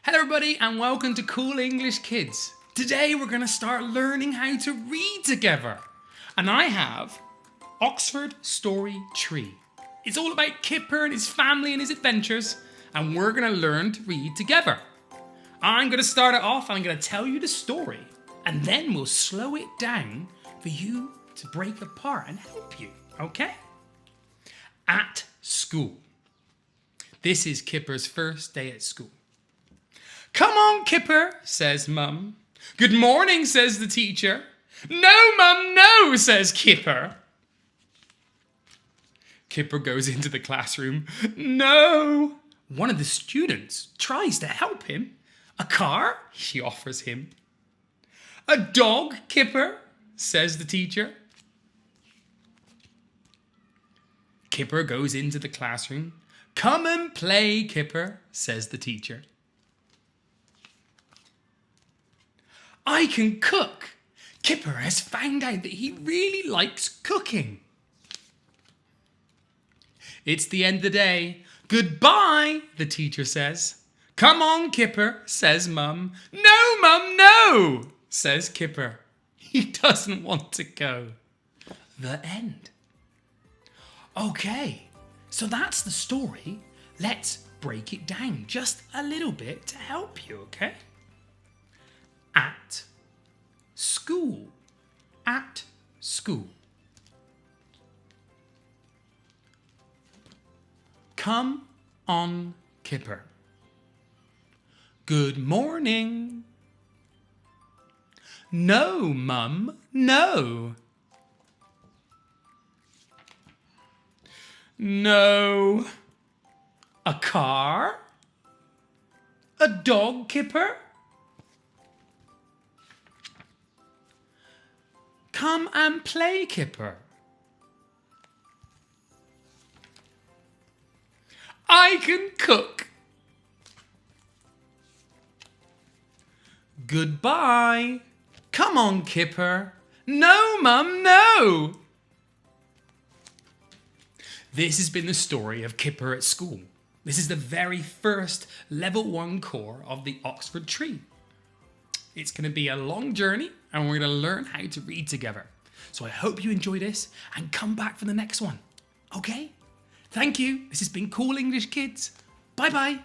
Hello everybody and welcome to Cool English Kids. Today we're going to start learning how to read together. And I have Oxford Story Tree. It's all about Kipper and his family and his adventures, and we're going to learn to read together. I'm going to start it off, I'm going to tell you the story, and then we'll slow it down for you to break apart and help you, okay? At school. This is Kipper's first day at school. "Come on, Kipper," says Mum. "Good morning," says the teacher. "No, Mum, no," says Kipper. Kipper goes into the classroom. "No." One of the students tries to help him. "A car?" she offers him. "A dog, Kipper," says the teacher. Kipper goes into the classroom. "Come and play, Kipper," says the teacher. "I can cook." Kipper has found out that he really likes cooking. It's the end of the day. "Goodbye," the teacher says. "Come on, Kipper," says Mum. "No, Mum, no," says Kipper. He doesn't want to go. The end. Okay, so that's the story. Let's break it down just a little bit to help you, okay? At school. At school. "Come on, Kipper." "Good morning." "No, Mum, no." "No." "A car? A dog, Kipper?" "Come and play, Kipper." "I can cook." "Goodbye." "Come on, Kipper." "No, Mum, no." This has been the story of Kipper at school. This is the very first level 1 core of the Oxford Tree. It's going to be a long journey and we're going to learn how to read together. So I hope you enjoy this and come back for the next one. Okay? Thank you. This has been Cool English Kids. Bye bye.